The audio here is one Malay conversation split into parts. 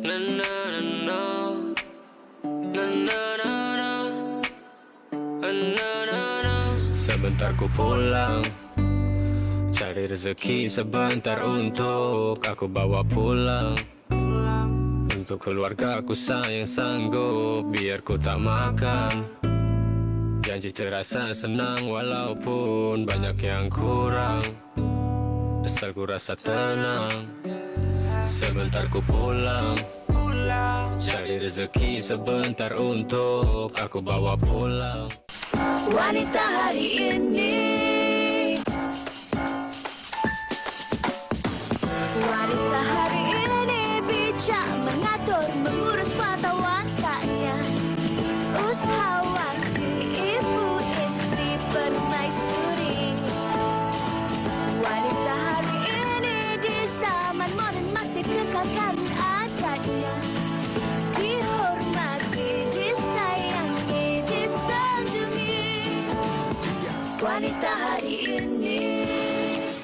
Na na na na. Na na na na. Na na na. Sebentar ku pulang, cari rezeki sebentar untuk aku bawa pulang. Untuk keluarga aku sayang sanggup biar ku tak makan. Janji terasa senang walaupun banyak yang kurang. Asal ku rasa tenang, sebentar ku pulang, cari rezeki sebentar untuk aku bawa pulang. Wanita hari ini, wanita hari ini bijak mengatur, mengurus mata wataknya. Usahawati, ibu istri permaisuri. Wanita hari ini di zaman modern masih kekalkan adatnya. Dihormati, disayangi, disanjungi. Wanita hari ini.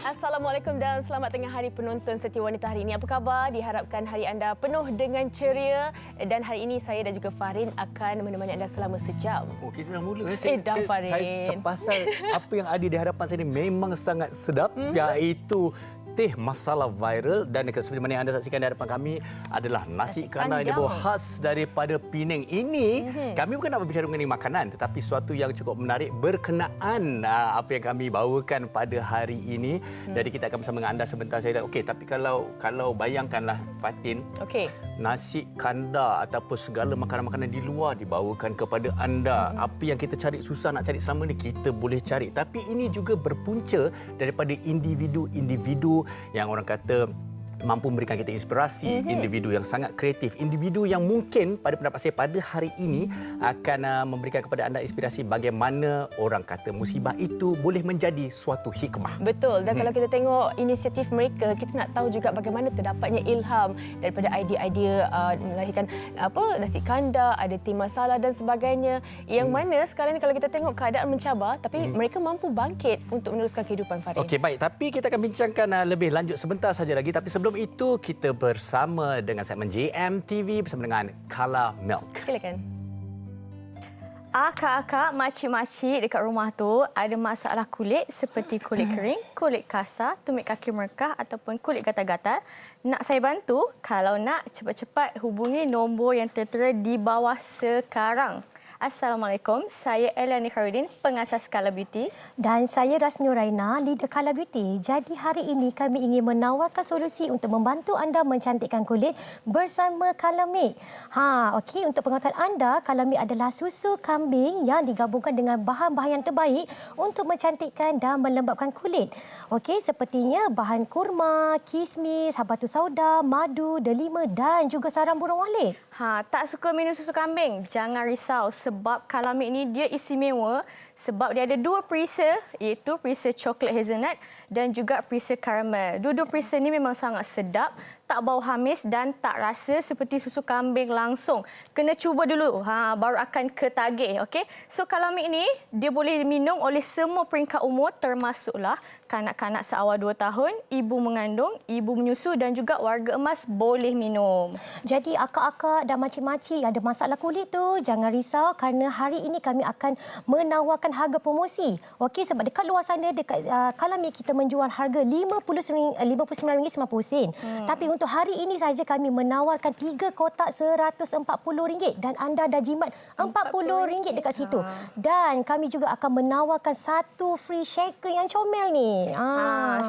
Assalamualaikum dan selamat tengah hari penonton setia Wanita hari ini. Apa khabar? Diharapkan hari anda penuh dengan ceria dan hari ini saya dan juga Farin akan menemani anda selama sejam. Oh, kita dah mula. Dah Farin. Pasal apa yang ada di hadapan saya ini memang sangat sedap, iaitu teh masala viral, dan seperti mana yang anda saksikan di hadapan kami adalah nasi kandar yang dibawa khas daripada Penang. Ini kami bukan nak berbicara mengenai makanan, tetapi sesuatu yang cukup menarik berkenaan apa yang kami bawakan pada hari ini. Jadi kita akan bersama dengan anda sebentar. Saya okey, tapi kalau bayangkanlah Fatin, nasi kandar ataupun segala makanan-makanan di luar dibawakan kepada anda. Apa yang kita cari susah nak cari selama ni kita boleh cari. Tapi ini juga berpunca daripada individu-individu yang orang kata mampu memberikan kita inspirasi, individu yang sangat kreatif, individu yang mungkin pada pendapat saya pada hari ini akan memberikan kepada anda inspirasi bagaimana orang kata musibah itu boleh menjadi suatu hikmah. Betul, dan kalau kita tengok inisiatif mereka, kita nak tahu juga bagaimana terdapatnya ilham daripada idea-idea melahirkan nasi kandar, ada teh masala dan sebagainya. Yang mana sekarang ni kalau kita tengok keadaan mencabar, tapi mereka mampu bangkit untuk meneruskan kehidupan, Farin. Okey, baik, tapi kita akan bincangkan lebih lanjut sebentar saja lagi, tapi sebelum itu kita bersama dengan segmen JMTV bersama dengan Kala Milk. Silakan. Akak-akak, makcik-makcik dekat rumah tu ada masalah kulit seperti kulit kering, kulit kasar, tumit kaki merkah ataupun kulit gatal-gatal. Nak saya bantu? Kalau nak, cepat-cepat hubungi nombor yang tertera di bawah sekarang. Assalamualaikum, saya Elani Khairudin, pengasas Kala Beauty. Dan saya Rasnur Raina, leader Kala Beauty. Jadi hari ini kami ingin menawarkan solusi untuk membantu anda mencantikkan kulit bersama Kala Make. Okey, untuk pengetahuan anda, Kala Make adalah susu kambing yang digabungkan dengan bahan-bahan yang terbaik untuk mencantikkan dan melembapkan kulit. Okey, sepertinya bahan kurma, kismis, habatus sauda, madu, delima dan juga sarang burung walet. Tak suka minum susu kambing? Jangan risau sebab Kala Make ni dia istimewa sebab dia ada dua perisa, iaitu perisa coklat hazelnut dan juga perisa karamel. Dua-dua perisa ni memang sangat sedap, tak bau hamis dan tak rasa seperti susu kambing langsung. Kena cuba dulu, baru akan ketagih. Okey? So Kala Make ni dia boleh minum oleh semua peringkat umur, termasuklah kanak-kanak seawal 2 tahun, ibu mengandung, ibu menyusu dan juga warga emas boleh minum. Jadi akak-akak dan makcik-makcik yang ada masalah kulit tu, jangan risau kerana hari ini kami akan menawarkan harga promosi. Okey, sebab dekat luar sana, dekat Kala Make kita menjual harga RM59.50. Tapi untuk hari ini saja kami menawarkan 3 kotak RM140 dan anda dah jimat RM40 dekat situ. Dan kami juga akan menawarkan 1 free shaker yang comel ni.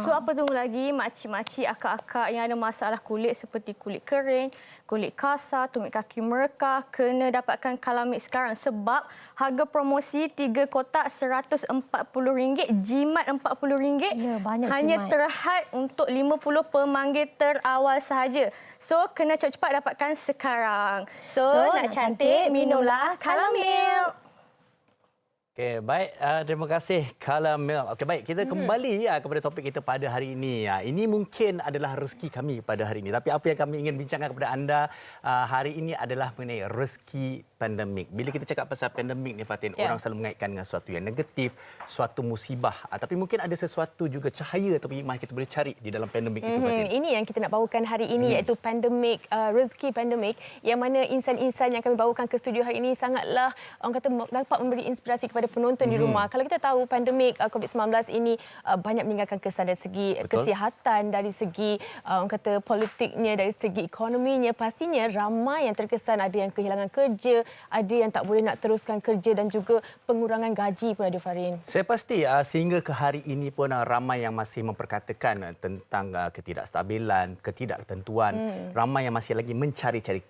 So apa tunggu lagi, makcik-makcik, akak-akak yang ada masalah kulit seperti kulit kering, kulit kasar, tumit kaki merkah, kena dapatkan Kala Make sekarang sebab harga promosi 3 kotak RM140, jimat RM40. Ya, banyak hanya jimat. terhad untuk 50 pemanggil terawal sahaja. So kena cepat-cepat dapatkan sekarang. So nak cantik, minumlah Kala Milk. Okey, baik. Terima kasih Kala Mel. Okey, baik. Kita kembali kepada topik kita pada hari ini. Ini mungkin adalah rezeki kami pada hari ini. Tapi apa yang kami ingin bincangkan kepada anda hari ini adalah mengenai rezeki pandemik. Bila kita cakap pasal pandemik ni Fatin, orang selalu mengaitkan dengan sesuatu yang negatif, suatu musibah. Tapi mungkin ada sesuatu juga cahaya atau hikmah kita boleh cari di dalam pandemik itu Fatin. Ini yang kita nak bawakan hari ini iaitu pandemik, rezeki pandemik, yang mana insan-insan yang kami bawakan ke studio hari ini sangatlah orang kata dapat memberi inspirasi kepada penonton di rumah. Kalau kita tahu pandemik COVID-19 ini banyak meninggalkan kesan dari segi kesihatan, dari segi orang kata politiknya, dari segi ekonominya. Pastinya ramai yang terkesan, ada yang kehilangan kerja, ada yang tak boleh nak teruskan kerja dan juga pengurangan gaji pun ada, Farin. Saya pasti sehingga ke hari ini pun ramai yang masih memperkatakan tentang ketidakstabilan, ketidaktentuan. Ramai yang masih lagi mencari-cari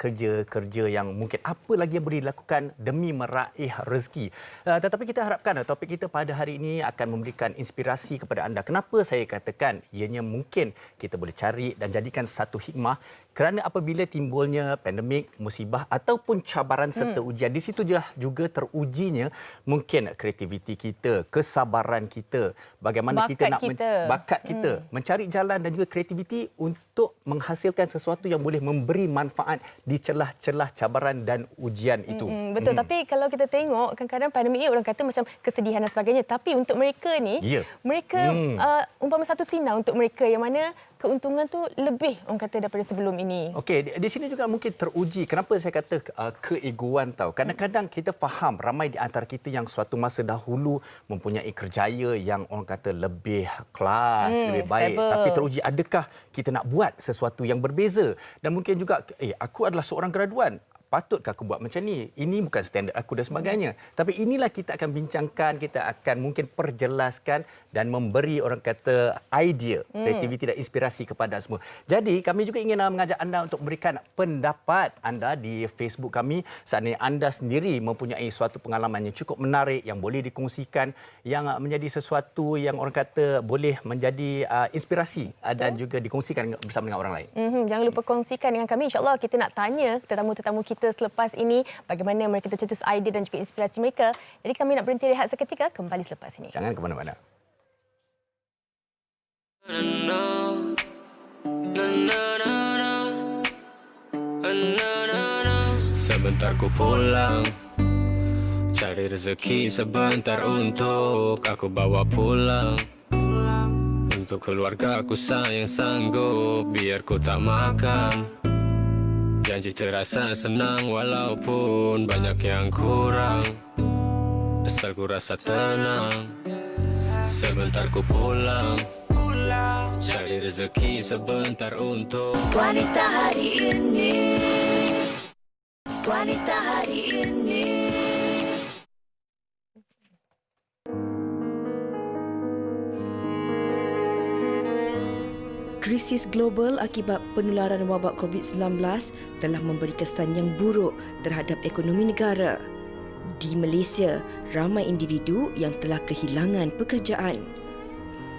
kerja yang mungkin apa lagi yang boleh dilakukan demi meraih rezeki. Tetapi kita harapkan topik kita pada hari ini akan memberikan inspirasi kepada anda. Kenapa saya katakan ianya mungkin kita boleh cari dan jadikan satu hikmah, kerana apabila timbulnya pandemik, musibah ataupun cabaran serta ujian, di situ juga terujinya mungkin kreativiti kita, kesabaran kita, bagaimana bakat kita mencari jalan dan juga kreativiti untuk menghasilkan sesuatu yang boleh memberi manfaat di celah-celah cabaran dan ujian itu. Betul, tapi kalau kita tengok kadang-kadang pandemik ini orang kata macam kesedihan dan sebagainya, tapi untuk mereka ni, mereka umpama satu sinar untuk mereka yang mana keuntungan tu lebih orang kata daripada sebelum ini. Okey, di sini juga mungkin teruji. Kenapa saya kata keegoan tahu? Kadang-kadang kita faham ramai di antara kita yang suatu masa dahulu mempunyai kerjaya yang orang kata lebih kelas, lebih baik, stable. Tapi teruji adakah kita nak buat sesuatu yang berbeza? Dan mungkin juga aku adalah seorang graduan. Patutkah aku buat macam ni? Ini bukan standard aku dan sebagainya. Tapi inilah kita akan bincangkan, kita akan mungkin perjelaskan dan memberi orang kata idea, kreativiti dan inspirasi kepada semua. Jadi kami juga ingin mengajak anda untuk memberikan pendapat anda di Facebook kami. Seandainya anda sendiri mempunyai suatu pengalaman yang cukup menarik yang boleh dikongsikan, yang menjadi sesuatu yang orang kata boleh menjadi inspirasi dan juga dikongsikan bersama dengan orang lain. Jangan lupa kongsikan dengan kami. InsyaAllah kita nak tanya tetamu-tetamu kita selepas ini bagaimana mereka tercetus idea dan juga inspirasi mereka. Jadi kami nak berhenti rehat seketika, kembali selepas ini. Jangan ke mana-mana. Sebentar ku pulang, cari rezeki sebentar untuk aku bawa pulang. Untuk keluarga aku sayang sanggup biar ku tak makan. Janji terasa senang walaupun banyak yang kurang. Asal ku rasa tenang, sebentar ku pulang. Cari rezeki sebentar untuk Wanita hari ini, wanita hari ini. Krisis global akibat penularan wabak COVID-19 telah memberi kesan yang buruk terhadap ekonomi negara. Di Malaysia, ramai individu yang telah kehilangan pekerjaan.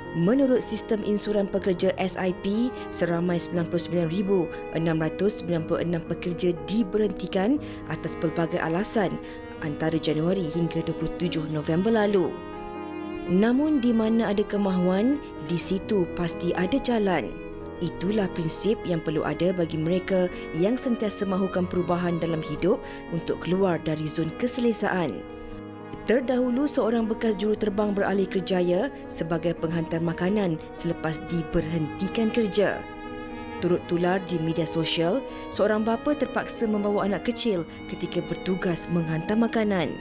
Menurut sistem insuran pekerja SIP, seramai 99,696 pekerja diberhentikan atas pelbagai alasan antara Januari hingga 27 November lalu. Namun di mana ada kemahuan, di situ pasti ada jalan. Itulah prinsip yang perlu ada bagi mereka yang sentiasa mahukan perubahan dalam hidup untuk keluar dari zon keselesaan. Terdahulu, seorang bekas juruterbang beralih kerjaya sebagai penghantar makanan selepas diberhentikan kerja. Turut tular di media sosial, seorang bapa terpaksa membawa anak kecil ketika bertugas menghantar makanan.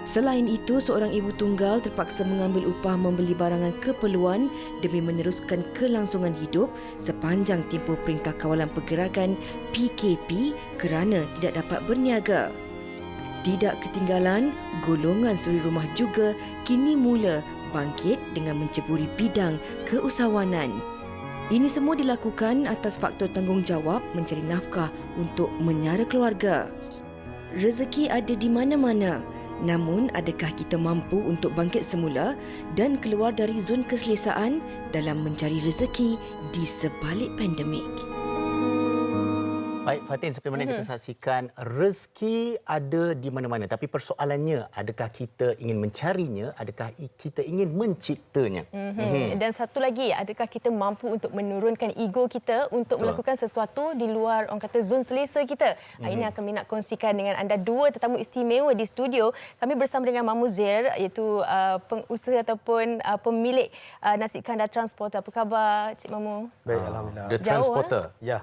Selain itu, seorang ibu tunggal terpaksa mengambil upah membeli barangan keperluan demi meneruskan kelangsungan hidup sepanjang tempoh Perintah Kawalan Pergerakan PKP kerana tidak dapat berniaga. Tidak ketinggalan, golongan suri rumah juga kini mula bangkit dengan menceburi bidang keusahawanan. Ini semua dilakukan atas faktor tanggungjawab mencari nafkah untuk menyara keluarga. Rezeki ada di mana-mana. Namun, adakah kita mampu untuk bangkit semula dan keluar dari zon keselesaan dalam mencari rezeki di sebalik pandemik? Baik Fatin, seperti mana kita saksikan, rezeki ada di mana-mana. Tapi persoalannya, adakah kita ingin mencarinya, adakah kita ingin menciptanya? Dan satu lagi, adakah kita mampu untuk menurunkan ego kita untuk melakukan sesuatu di luar orang kata zon selesa kita? Ini akan kami nak kongsikan dengan anda dua tetamu istimewa di studio. Kami bersama dengan Mamu Zir, iaitu pengusaha ataupun pemilik nasi kandar transporter. Apa khabar Cik Mamu? Baik, alhamdulillah. The transporter. Ya.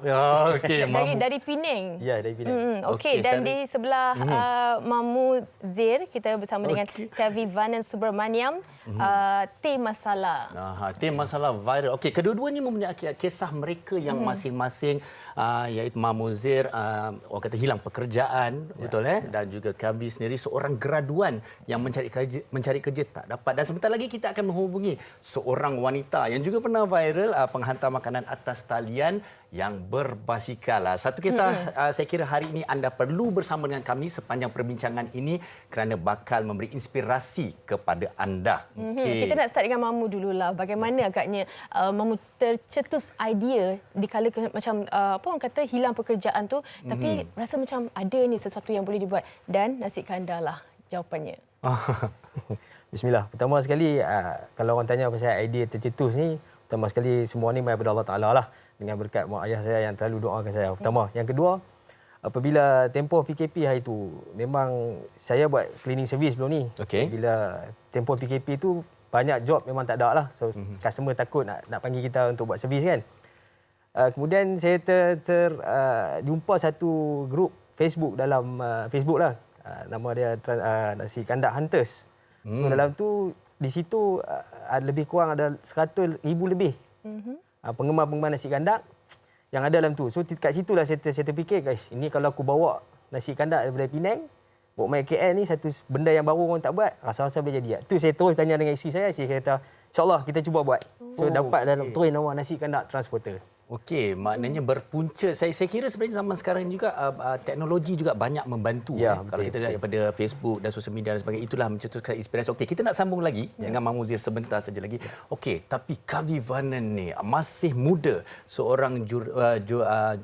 Okey, Dari Penang. Ya, dari Penang. Okey, dan di sebelah Mamu Zir, kita bersama dengan Kevivanan Subramaniam, Teh Masala. Tim masalah viral. Okey, kedua-duanya mempunyai kisah mereka yang masing-masing, iaitu Mamu Zir, orang kata hilang pekerjaan, betul dan juga Kavi sendiri seorang graduan yang mencari kerja tak dapat. Dan sebentar lagi kita akan menghubungi seorang wanita yang juga pernah viral, penghantar makanan atas talian yang berbasikal. Satu kisah saya kira hari ini anda perlu bersama dengan kami sepanjang perbincangan ini kerana bakal memberi inspirasi kepada anda. Kita nak start dengan Mamu dululah. Bagaimana agaknya Mamu tercetus idea di kala macam apa orang kata hilang pekerjaan tu, tapi rasa macam ada ni sesuatu yang boleh dibuat, dan nasi kandar lah jawapannya. Bismillah. Pertama sekali, kalau orang tanya pasal idea tercetus ni, pertama sekali semua ni daripada Allah Ta'ala lah. Dengan berkat mak ayah saya yang selalu doakan saya. Pertama. Yang kedua, apabila tempoh PKP hari itu, memang saya buat cleaning service belum ni. Okey. Bila tempoh PKP tu, banyak job memang tak ada lah. So, customer takut nak panggil kita untuk buat servis kan. Kemudian saya jumpa satu grup Facebook dalam Facebook lah. Nama dia Nasi Kandar Hunters. So, dalam tu, di situ lebih kurang ada 100,000 lebih. Penggemar-penggemar nasi kandar yang ada dalam tu. So kat situlah saya terfikir, guys, ini kalau aku bawa nasi kandar daripada Penang, bawa mai KL ni satu benda yang baru orang tak buat, rasa-rasa boleh jadi. Tu saya terus tanya dengan isteri saya kata, insya-Allah kita cuba buat. So dapat dalam terus nama nasi kandar transporter. Okey, maknanya berpunca. Saya kira sebenarnya zaman sekarang juga teknologi juga banyak membantu. Ya, Kalau kita lihat daripada Facebook dan sosial media dan sebagainya, itulah mencetuskan inspirasi. Okey, kita nak sambung lagi dengan Mamu Zir sebentar saja lagi. Okey, tapi Kevivanan ni masih muda, seorang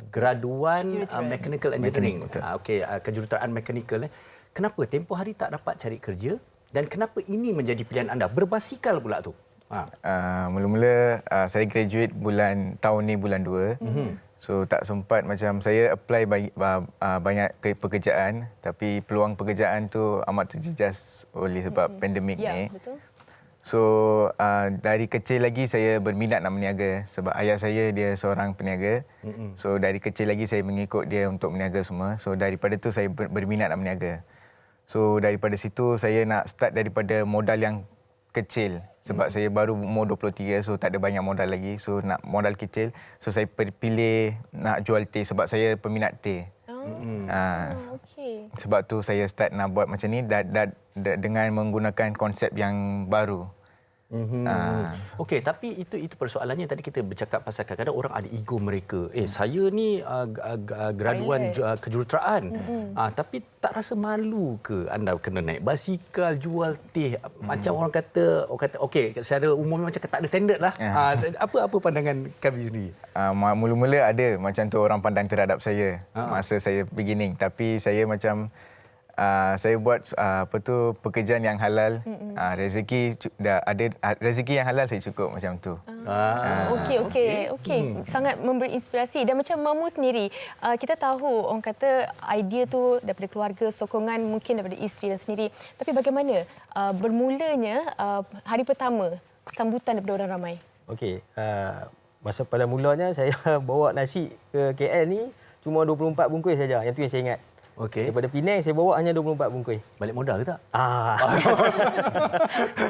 graduan mechanical engineering. Okey, kejuruteraan mechanical. Kenapa tempoh hari tak dapat cari kerja dan kenapa ini menjadi pilihan anda? Berbasikal pula tu. Mula-mula saya graduate tahun ni bulan 2. So tak sempat, macam saya apply banyak pekerjaan, tapi peluang pekerjaan tu amat terjejas oleh sebab pandemik ni. Betul. So dari kecil lagi saya berminat nak berniaga sebab ayah saya dia seorang peniaga. So dari kecil lagi saya mengikut dia untuk berniaga semua. So daripada tu saya berminat nak berniaga. So daripada situ saya nak start daripada modal yang kecil sebab saya baru umur 23, so tak ada banyak modal lagi. So nak modal kecil. So saya pilih nak jual teh sebab saya peminat teh. Okey. Sebab tu saya start nak buat macam ni dengan menggunakan konsep yang baru. Okey, tapi itu persoalannya tadi kita bercakap pasal kadang-kadang orang ada ego mereka. Saya ni graduan kejuruteraan. Tapi tak rasa malu ke anda kena naik basikal, jual teh? Macam orang kata okey, secara umumnya macam tak ada standard lah. Apa pandangan Kavi sendiri? Mula-mula ada macam tu orang pandang terhadap saya masa saya beginning, tapi saya macam saya buat pekerjaan yang halal, rezeki dah ada, rezeki yang halal saya cukup macam tu. Okey. Sangat memberi inspirasi. Dan macam Mamu sendiri, kita tahu orang kata idea tu daripada keluarga, sokongan mungkin daripada isteri dan sendiri. Tapi bagaimana bermulanya hari pertama sambutan daripada orang ramai? Okey, masa pada mulanya saya bawa nasi ke KL ni cuma 24 bungkus saja. Yang tu yang saya ingat. Okey. Daripada Penang saya bawa hanya 24 bungkus. Balik modal ke tak?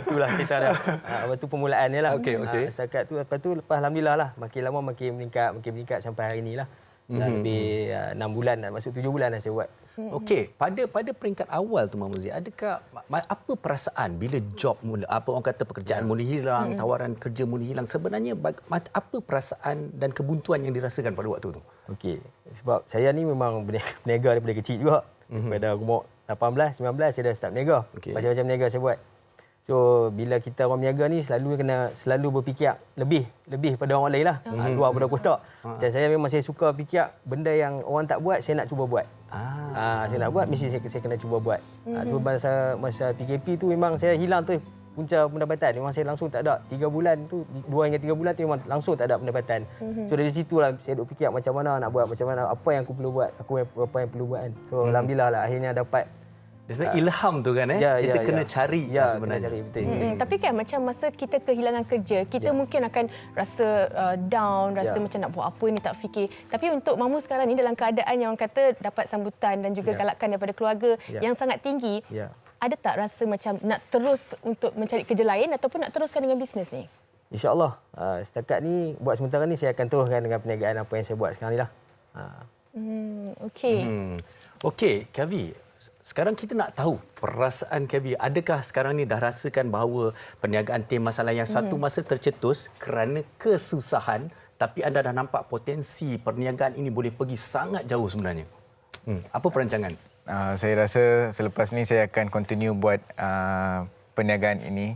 Itulah cerita dia. Lepas tu permulaan dia lah. Okey. Setakat tu, lepas alhamdulillah lah. Makin lama makin meningkat sampai hari inilah. Lebih 6 bulan, masuk 7 bulan dah saya buat. Okey, pada peringkat awal tu Mamu Zir, adakah apa perasaan bila job mula, apa orang kata pekerjaan mula hilang, tawaran kerja mula hilang, sebenarnya apa perasaan dan kebuntuan yang dirasakan pada waktu tu? Okey, sebab saya ni memang berniaga daripada kecil juga. Daripada umur 18, 19 saya dah start berniaga. Okey. Macam-macam berniaga saya buat. So bila kita orang berniaga ni selalu berfikir lebih pada orang lain lah. Luar pada kotak. Macam saya memang saya suka fikir benda yang orang tak buat saya nak cuba buat. Saya nak buat mesti saya kena cuba buat. So masa PKP tu memang saya hilang tu punca pendapatan. Memang saya langsung tak ada 3 bulan tu 2 hingga 3 bulan tu memang langsung tak ada pendapatan. So dari situlah saya duk fikir macam mana nak buat, macam mana apa yang aku perlu buat, apa yang perlu buat kan. So alhamdulillah lah akhirnya dapat. Sebenarnya ilham tu kan kita kena cari sebenarnya. Kena cari betul. Tapi kan macam masa kita kehilangan kerja, kita mungkin akan rasa down, rasa macam nak buat apa ni tak fikir. Tapi untuk Mamu sekarang ni dalam keadaan yang orang kata dapat sambutan dan juga galakan daripada keluarga yang sangat tinggi, ada tak rasa macam nak terus untuk mencari kerja lain ataupun nak teruskan dengan bisnes ni? InsyaAllah. Setakat ni buat sementara ni saya akan teruskan dengan perniagaan apa yang saya buat sekarang ni lah. Okey. Okey, Kavi. Sekarang kita nak tahu perasaan Kavi. Adakah sekarang ni dah rasakan bahawa perniagaan teh masalah yang satu masa tercetus kerana kesusahan, tapi anda dah nampak potensi perniagaan ini boleh pergi sangat jauh sebenarnya? Apa perancangan? Saya rasa selepas ni saya akan continue buat perniagaan ini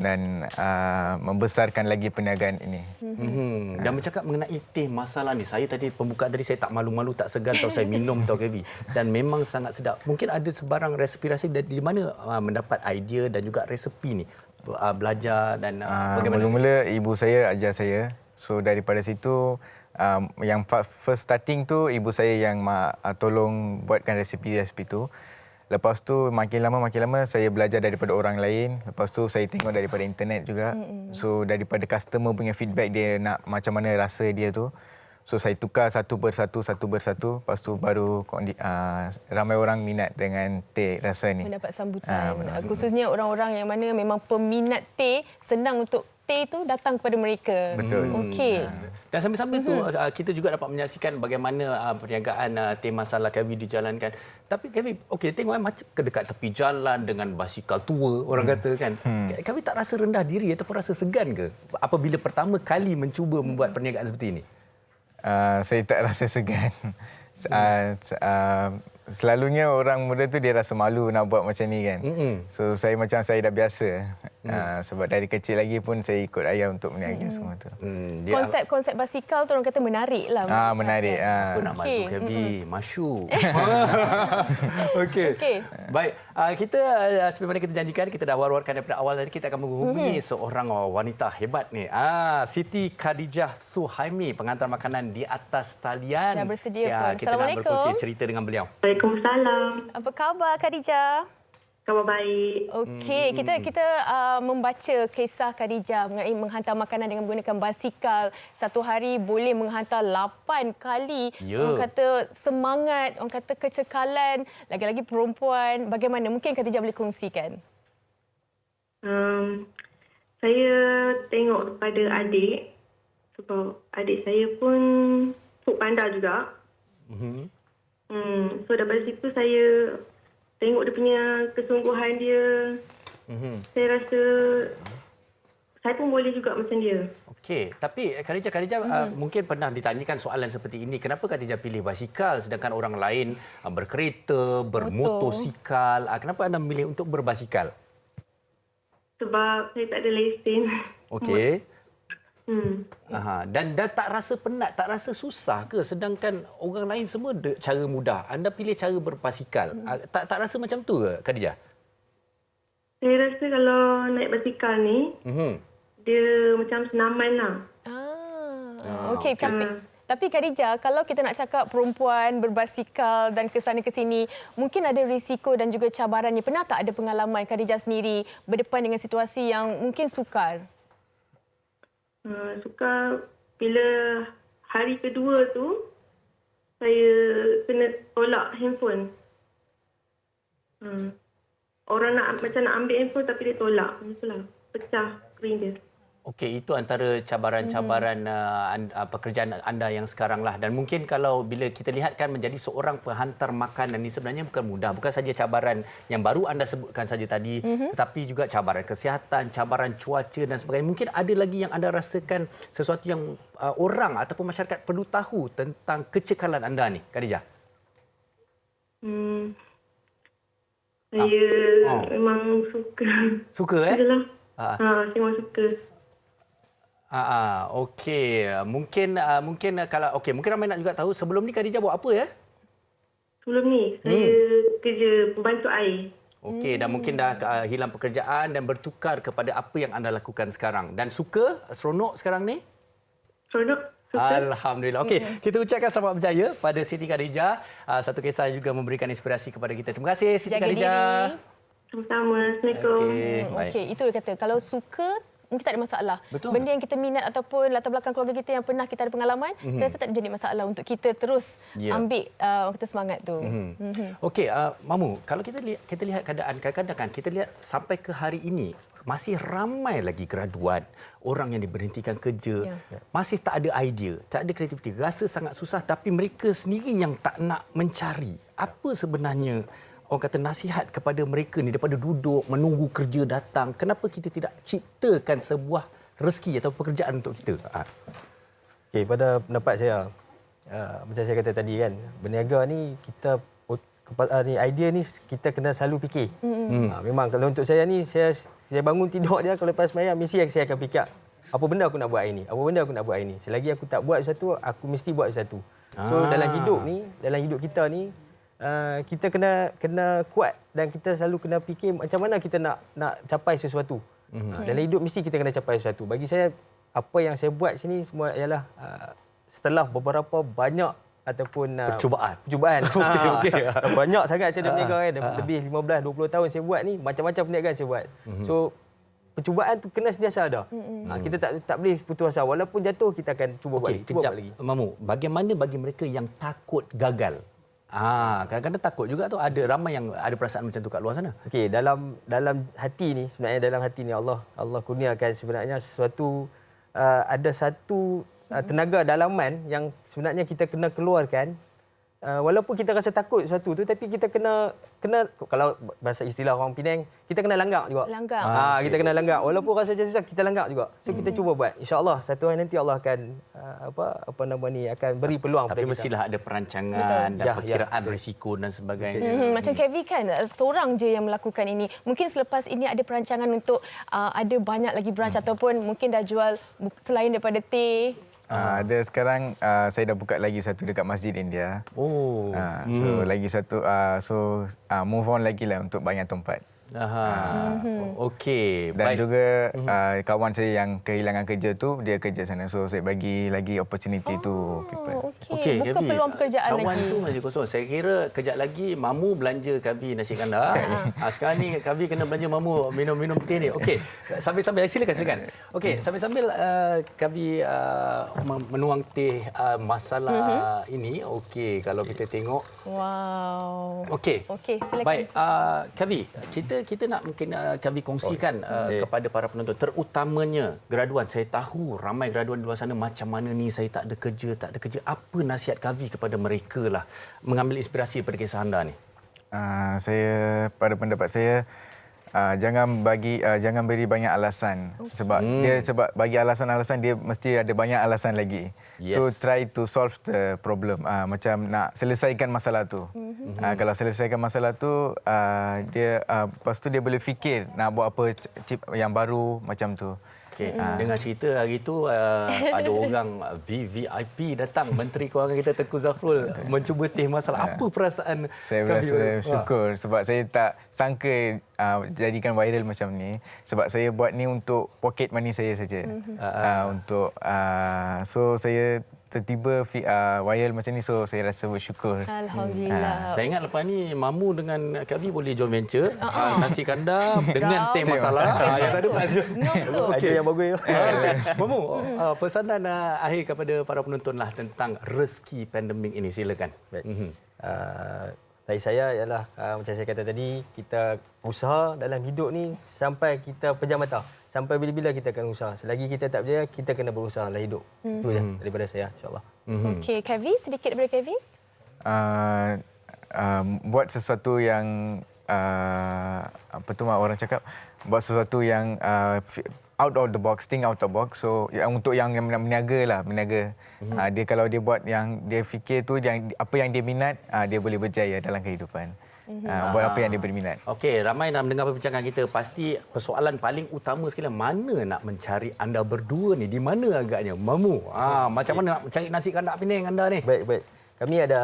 dan membesarkan lagi perniagaan ini. Dan bercakap mengenai teh masalah ni, saya tadi pembukaan tadi saya tak malu-malu, tak segan tahu saya minum tahu Kavi. Dan memang sangat sedap. Mungkin ada sebarang resepi-resepi dari mana mendapat idea dan juga resepi ni? Belajar dan bagaimana? Mula-mula ibu saya ajar saya. So daripada situ yang first starting tu ibu saya yang tolong buatkan resepi-resepi tu. Lepas tu makin lama saya belajar daripada orang lain. Lepas tu saya tengok daripada internet juga. So daripada customer punya feedback dia nak macam mana rasa dia tu. So saya tukar satu persatu. Lepas tu baru ramai orang minat dengan teh rasa ni. Mendapat sambutan. Khususnya orang-orang yang mana memang peminat teh, senang untuk teh tu datang kepada mereka. Betul. Okey. Dan sambil-sambil tu kita juga dapat menyaksikan bagaimana perniagaan teh masalah Kavi dijalankan. Tapi Kavi, okey, tengok macam dekat tepi jalan dengan basikal tua orang kata kan. Kavi tak rasa rendah diri ataupun rasa segan ke apabila pertama kali mencuba membuat perniagaan seperti ini? Saya tak rasa segan. Selalunya orang muda tu dia rasa malu nak buat macam ni kan. So saya dah biasa. Sebab dari kecil lagi pun saya ikut ayah untuk berniaga semua tu. Konsep basikal tu orang kata menarik lah. Menarik. Apa nak malu Kavi? Masyuk. Okey. Baik, kita seperti mana kita janjikan, kita dah war-warkan daripada awal tadi, kita akan menghubungi seorang wanita hebat ni. Siti Khadijah Suhaimi, pengantar makanan di atas talian. Dah bersedia pun. Kita nak berkongsi cerita dengan beliau. Waalaikumsalam. Apa khabar Khadijah? Khabar baik. Okey, kita membaca kisah Khadijah mengenai menghantar makanan dengan menggunakan basikal. Satu hari boleh menghantar 8 kali. Orang kata semangat, orang kata kecekalan, lagi-lagi perempuan. Bagaimana? Mungkin Khadijah boleh kongsikan. Saya tengok pada adik, sebab adik saya pun food panda juga. So daripada situ saya tengok dia punya kesungguhan dia. Saya rasa saya pun boleh juga macam dia. Okey, tapi Khadijah mungkin pernah ditanyakan soalan seperti ini. Kenapa Khadijah pilih basikal sedangkan orang lain berkereta, bermotosikal? Kenapa anda memilih untuk berbasikal? Sebab saya tak ada lesen. Okey. Dan tak rasa penat, tak rasa susah ke? Sedangkan orang lain semua cara mudah. Anda pilih cara berbasikal. Tak rasa macam tu ke, Khadijah? Saya rasa kalau naik basikal ni, dia macam senaman lah. Okey, tapi Khadijah, kalau kita nak cakap perempuan berbasikal dan ke sana ke sini, mungkin ada risiko dan juga cabarannya. Pernah tak ada pengalaman Khadijah sendiri berdepan dengan situasi yang mungkin sukar? Sukar bila hari kedua tu, saya kena tolak handphone. Orang nak ambil handphone tapi dia tolak. Itulah, pecah skrin dia. Okey, itu antara cabaran-cabaran pekerjaan anda yang sekarang lah. Dan mungkin kalau bila kita lihat kan menjadi seorang penghantar makanan ini sebenarnya bukan mudah. Bukan saja cabaran yang baru anda sebutkan saja tadi, tetapi juga cabaran kesihatan, cabaran cuaca dan sebagainya. Mungkin ada lagi yang anda rasakan sesuatu yang orang ataupun masyarakat perlu tahu tentang kecekalan anda ni, Khadijah? Saya memang suka. Suka Itulah. Saya memang suka. Okey. Mungkin kalau mungkin ramai nak juga tahu sebelum ni Khadijah buat apa ya? Sebelum ni, saya kerja pembantu air. Okey, dan mungkin dah hilang pekerjaan dan bertukar kepada apa yang anda lakukan sekarang. Dan suka, seronok sekarang ni? Seronok. Alhamdulillah. Okey, kita ucapkan selamat berjaya pada Siti Khadijah. Satu kisah juga memberikan inspirasi kepada kita. Terima kasih Siti Khadijah. Sama-sama. Assalamualaikum. Okey, itu dia kata. Kalau suka, mungkin tak ada masalah. Betul. Benda yang kita minat ataupun latar belakang keluarga kita yang pernah kita ada pengalaman, saya rasa tak jadi masalah untuk kita terus ambil kita semangat tu. Okey, Mamu, kalau kita lihat keadaan, kadang-kadang kan kita lihat sampai ke hari ini, masih ramai lagi graduan, orang yang diberhentikan kerja, masih tak ada idea, tak ada kreativiti, rasa sangat susah tapi mereka sendiri yang tak nak mencari. Apa sebenarnya orang kata nasihat kepada mereka ni daripada duduk menunggu kerja datang? Kenapa kita tidak ciptakan sebuah rezeki atau pekerjaan untuk kita? Okey, pada pendapat saya, macam saya kata tadi kan, berniaga ni kita idea ni kita kena selalu fikir. Memang kalau untuk saya ni, saya bangun tidur dia, kalau lepas sembahyang mesti saya akan fikir apa benda aku nak buat hari ni, apa benda aku nak buat hari ni. Selagi aku tak buat sesuatu, aku mesti buat sesuatu. So dalam hidup kita ni, kita kena kuat dan kita selalu kena fikir macam mana kita nak capai sesuatu. Dalam hidup mesti kita kena capai sesuatu. Bagi saya, apa yang saya buat sini semua ialah setelah beberapa banyak ataupun percubaan. Okey. Banyak sangat saya dah berniaga kan. Lebih 15-20 tahun saya buat ni, macam-macam perniagaan saya buat. So percubaan tu kena sentiasa ada. Kita tak boleh putus asa, walaupun jatuh kita akan cuba buat lagi. Mamu, bagaimana bagi mereka yang takut gagal? Kadang-kadang takut juga tu, ada ramai yang ada perasaan macam tu kat luar sana. Okey, dalam hati ni sebenarnya, dalam hati ni Allah kurniakan sebenarnya sesuatu, ada satu tenaga dalaman yang sebenarnya kita kena keluarkan. Walaupun kita rasa takut sesuatu tu, tapi kita kena kalau bahasa istilah orang Penang, kita kena langgak juga. Kita kena langgak. Walaupun rasa susah, kita langgak juga. So kita cuba buat. InsyaAllah satu hari nanti Allah akan akan beri peluang tapi pada kita. Mestilah ada perancangan dan perkiraan risiko dan sebagainya. Macam Kevin kan, seorang je yang melakukan ini. Mungkin selepas ini ada perancangan untuk ada banyak lagi branch ataupun mungkin dah jual selain daripada teh. Ada sekarang saya dah buka lagi satu dekat Masjid India. So lagi satu move on lagi lah untuk banyak tempat. Okey. Dan juga kawan saya yang kehilangan kerja tu, dia kerja sana. So saya bagi lagi opportunity tu people. Okey, buka peluang pekerjaan lagi. Cawan tu masih kosong. Saya kira kejap lagi Mamu belanja Kavi nasi kandar. Sekarang ni Kavi kena belanja Mamu minum teh ni. Okey. Sambil-sambil silakan. Okey, sambil-sambil Kavi menuang teh masalah ini. Okey, kalau kita tengok. Wow. Okey, silakan. Baik, Kavi, kita nak mungkin Kavi kongsikan kepada para penonton, terutamanya graduan. Saya tahu ramai graduan di luar sana macam mana ni, saya tak ada kerja. Apa nasihat Kavi kepada mereka lah, mengambil inspirasi daripada kisah anda ni? Pada pendapat saya, jangan beri banyak alasan. Sebab bagi alasan-alasan, dia mesti ada banyak alasan lagi. So try to solve the problem. Macam nak selesaikan masalah tu. Kalau selesaikan masalah tu, lepas tu dia boleh fikir nak buat apa yang baru macam tu. Okay. Dengan cerita hari itu ada orang VVIP datang, Menteri Kewangan kita Tengku Zafrul mencuba teh masalah. Apa perasaan? Saya berasa syukur sebab saya tak sangka jadikan viral macam ni. Sebab saya buat ni untuk pocket money saya saja. So saya tiba-tiba viral macam ni, so saya rasa bersyukur. Alhamdulillah. Saya ingat lepas ni Mamu dengan Kavi boleh join venture nasi kandar dengan teh masalah. Yang ada Okey, yang bagus. Mamu, pesanan akhir kepada para penonton lah tentang rezeki pandemik ini, silakan. Dari saya ialah macam saya kata tadi, kita usaha dalam hidup ni sampai kita pejam mata. Sampai bila-bila kita akan usaha. Selagi kita tak berjaya, kita kena berusaha dalam hidup. Itu je daripada saya, insyaAllah. Okey, Kevin, sedikit daripada Kevin. Buat sesuatu yang orang cakap, buat sesuatu yang out of the box, think out of the box. So untuk yang berniaga. Dia kalau dia buat yang dia fikir tu, apa yang dia minat, dia boleh berjaya dalam kehidupan. buat apa yang dia berminat. Okey, ramai nak mendengar perbincangan kita. Pasti persoalan paling utama sekali, mana nak mencari anda berdua ni? Di mana agaknya? Mamu. Macam mana nak mencari nasi kandak Penang anda ni? Baik. Kami ada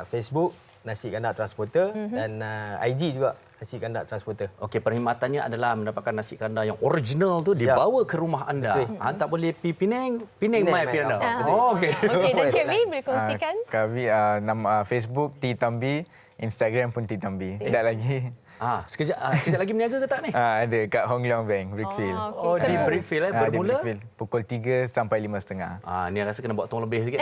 Facebook Nasi Kandak Transporter dan IG juga Nasi Kandak Transporter. Okey, perkhidmatannya adalah mendapatkan nasi kandak yang original tu dibawa ke rumah anda. Tak boleh pergi Penang mai pergi anda. Okey. Okey, dan Kevin boleh kongsikan? Kami nama Facebook T Tambi, Instagram pun T Tambi. Sekejap lagi. Sekejap lagi berniaga ke tak ni? Ada kat Hong Leong Bank, Brickfield. Di Brickfield bermula? Di Brickfield, pukul 3 sampai 5.30. Ni rasa kena buat tong lebih sikit.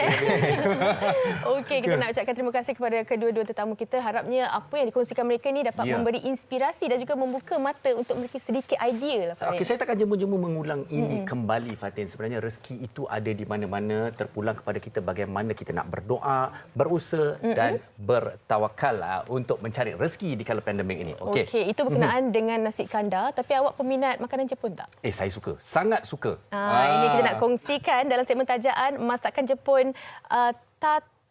Okey, kita nak ucapkan terima kasih kepada kedua-dua tetamu kita. Harapnya apa yang dikongsikan mereka ni dapat memberi inspirasi dan juga membuka mata untuk mereka sedikit idea lah, Fatin. Okey, saya takkan jemu-jemu mengulang ini kembali, Fatin. Sebenarnya rezeki itu ada di mana-mana, terpulang kepada kita bagaimana kita nak berdoa, berusaha dan bertawakal untuk mencari rezeki di kala pandemik ini. Okey, itu berkenaan dengan nasi kandar. Tapi awak peminat makanan Jepun tak? Saya suka. Sangat suka. Ini kita nak kongsikan dalam segmen tajaan masakan Jepun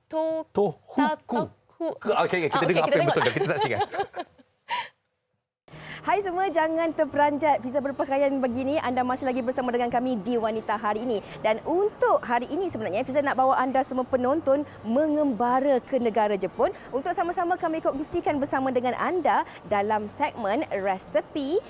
Tohoku. Okey, kita dengar apa yang betul dah. Kita saksikan. Hai semua, jangan terperanjat visa berpakaian begini. Anda masih lagi bersama dengan kami di Wanita Hari Ini. Dan untuk hari ini sebenarnya, Fiza nak bawa anda semua penonton mengembara ke negara Jepun untuk sama-sama kami kongsikan bersama dengan anda dalam segmen resepi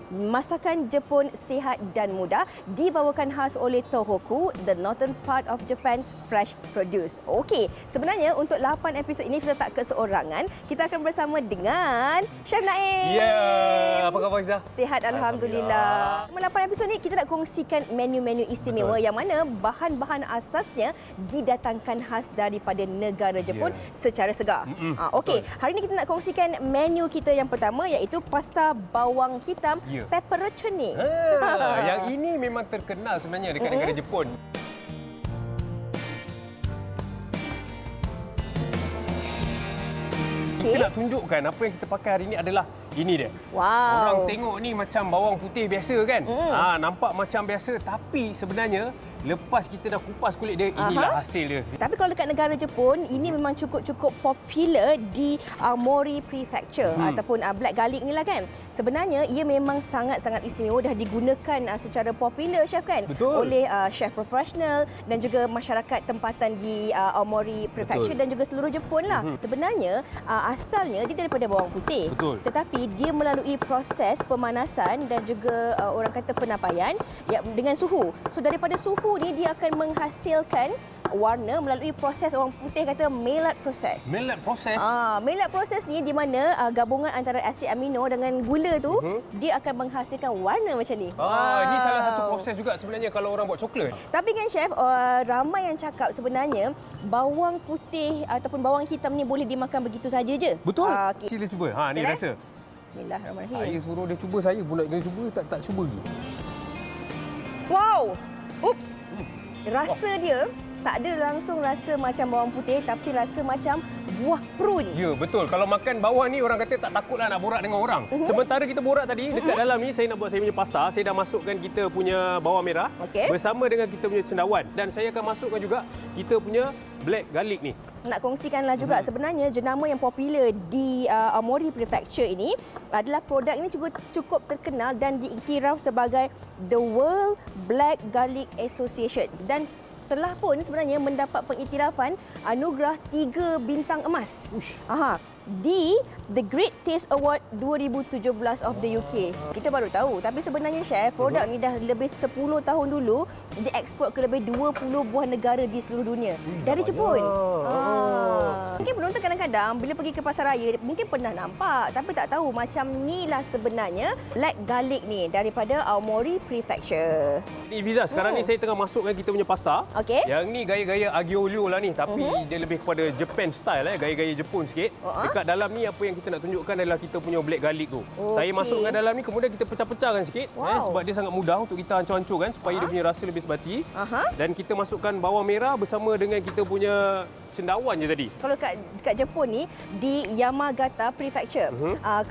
masakan Jepun sihat dan mudah dibawakan khas oleh Tohoku, the northern part of Japan, fresh produce. Okey, sebenarnya untuk 8 episod ini Fiza tak keseorangan. Kita akan bersama dengan Chef Naim. Apa khabar Fiza? Sihat alhamdulillah. Dalam 8 episod ni kita nak kongsikan menu-menu istimewa yang mana bahan-bahan asasnya didatangkan khas daripada negara Jepun secara segar. Okey, hari ini kita nak kongsikan menu kita yang pertama iaitu pasta bawang hitam pepperoni. Yang ini memang terkenal sebenarnya dekat negara Jepun. Kita nak tunjukkan apa yang kita pakai hari ini adalah ini dia. Orang tengok ni macam bawang putih biasa kan? Nampak macam biasa tapi sebenarnya lepas kita dah kupas kulit dia, inilah hasil dia. Tapi kalau dekat negara Jepun, ini memang cukup popular di Aomori Prefecture ataupun Black Garlic ni lah kan. Sebenarnya ia memang sangat-sangat istimewa, dah digunakan secara popular chef kan? Oleh chef profesional dan juga masyarakat tempatan di Aomori Prefecture dan juga seluruh Jepun lah. Sebenarnya asalnya dia daripada bawang putih. Tetapi dia melalui proses pemanasan dan juga orang kata penapaian dengan suhu. So daripada suhu ni dia akan menghasilkan warna melalui proses orang putih kata Maillard process. Maillard process? Maillard process ni di mana gabungan antara asid amino dengan gula tu dia akan menghasilkan warna macam ni. Ini salah satu proses juga sebenarnya kalau orang buat coklat. Tapi kan chef, ramai yang cakap sebenarnya bawang putih ataupun bawang hitam ni boleh dimakan begitu saja je. Betul. Sila cuba. Ni rasa. Bismillahirrahmanirrahim. Saya suruh dia cuba, saya pula kena cuba, tak cuba lagi. Wow. Oops. Rasa dia tak ada langsung rasa macam bawang putih tapi rasa macam buah prun. Ya, betul. Kalau makan bawang ni orang kata tak takutlah nak borak dengan orang. Sementara kita borak tadi, dekat dalam ni saya nak buat saya punya pasta. Saya dah masukkan kita punya bawang merah bersama dengan kita punya cendawan. Dan saya akan masukkan juga kita punya black garlic ni. Nak kongsikanlah juga sebenarnya jenama yang popular di Aomori Prefecture ini adalah produk ini cukup terkenal dan diiktiraf sebagai The World Black Garlic Association dan telah pun sebenarnya mendapat pengiktirafan anugerah 3 bintang emas. Di The Great Taste Award 2017 of the UK. Kita baru tahu tapi sebenarnya chef produk ni dah lebih 10 tahun dulu dieksport ke lebih 20 buah negara di seluruh dunia dari Jepun. Mungkin penonton kadang-kadang bila pergi ke pasar raya mungkin pernah nampak tapi tak tahu macam inilah sebenarnya black garlic ni daripada Aomori Prefecture. Ni Fiza, sekarang ni saya tengah masukkan kita punya pasta. Yang ni gaya-gaya aglio olio lah ni tapi dia lebih kepada Japan style gaya-gaya Jepun sikit. Dekat dalam ni apa yang kita nak tunjukkan adalah kita punya black garlic tu. Saya masukkan dalam ni kemudian kita pecah-pecahkan sikit sebab dia sangat mudah untuk kita hancur-hancurkan supaya dia punya rasa lebih sebati. Dan kita masukkan bawang merah bersama dengan kita punya cendawan je tadi. Kalau kat Jepun ni di Yamagata Prefecture.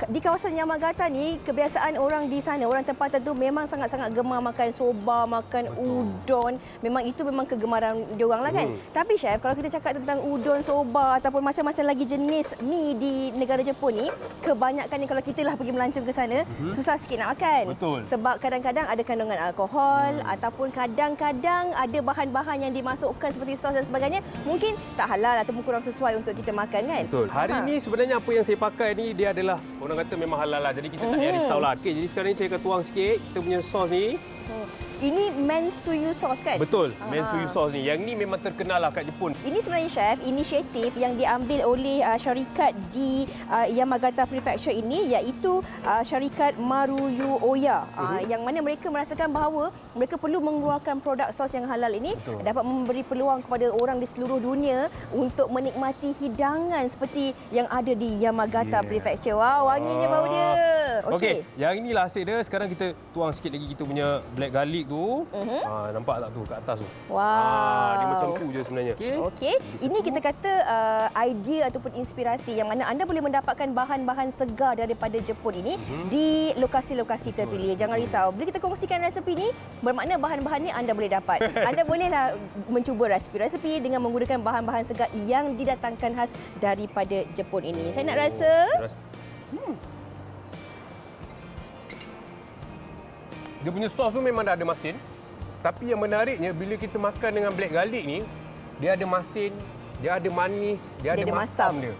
Di kawasan Yamagata ni kebiasaan orang di sana, orang tempatan tu memang sangat-sangat gemar makan soba, makan udon. Memang itu memang kegemaran diorang lah kan. Tapi chef, kalau kita cakap tentang udon, soba ataupun macam-macam lagi jenis mi di negara Jepun ni, kebanyakan ni kalau kita lah pergi melancong ke sana, susah sikit nak makan. Betul. Sebab kadang-kadang ada kandungan alkohol ataupun kadang-kadang ada bahan-bahan yang dimasukkan seperti sos dan sebagainya, mungkin tak halal ataupun kurang sesuai untuk kita makan kan. Betul. Hari ni sebenarnya apa yang saya pakai ni dia adalah orang kata memang halal lah. Jadi kita tak payah risau lah. Okey, jadi sekarang ni saya akan tuang sikit kita punya sos ni. Ini mensuyu sauce kan? Betul, mensuyu sauce ni. Yang ni memang terkenal lah kat Jepun. Ini sebenarnya chef, inisiatif yang diambil oleh syarikat di Yamagata Prefecture ini iaitu syarikat Maruyu Oya. Yang mana mereka merasakan bahawa mereka perlu mengeluarkan produk sos yang halal ini dapat memberi peluang kepada orang di seluruh dunia untuk menikmati hidangan seperti yang ada di Yamagata Prefecture. Wow, wanginya bau dia. Okey, yang inilah asyik dia. Sekarang kita tuang sikit lagi kita punya black garlic tu. Nampak tak tu kat atas tu? Wow. Dia macam tu je sebenarnya. Okey. Ini kita kata idea ataupun inspirasi yang mana anda boleh mendapatkan bahan-bahan segar daripada Jepun ini di lokasi-lokasi terpilih. Jangan risau. Bila kita kongsikan resepi ni, bermakna bahan-bahan ni anda boleh dapat. Anda bolehlah mencuba resepi-resepi dengan menggunakan bahan-bahan segar yang didatangkan khas daripada Jepun ini. Saya nak rasa. Dia punya sos tu memang dah ada masin. Tapi yang menariknya bila kita makan dengan black garlic ni, dia ada masin, dia ada manis, dia ada masam dia.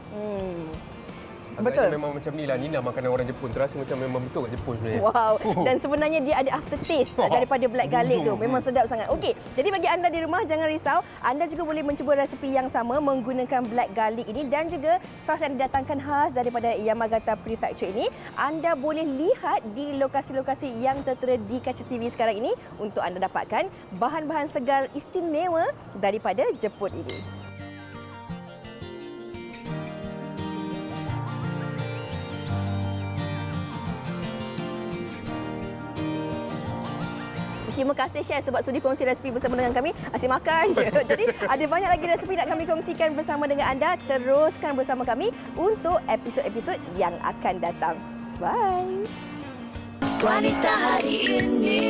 Betul. Memang macam ni lah. Inilah makanan orang Jepun. Terasa macam memang betul kat Jepun sebenarnya. Wow. Dan sebenarnya dia ada aftertaste daripada black garlic tu. Memang sedap sangat. Okey. Jadi bagi anda di rumah, jangan risau. Anda juga boleh mencuba resepi yang sama menggunakan black garlic ini dan juga sos yang didatangkan khas daripada Yamagata Prefecture ini. Anda boleh lihat di lokasi-lokasi yang tertera di kaca TV sekarang ini untuk anda dapatkan bahan-bahan segar istimewa daripada Jepun ini. Terima kasih Chef sebab sudi kongsi resepi bersama dengan kami. Asyik makan je. Jadi ada banyak lagi resepi nak kami kongsikan bersama dengan anda. Teruskan bersama kami untuk episod-episod yang akan datang. Bye. Wanita hari ini.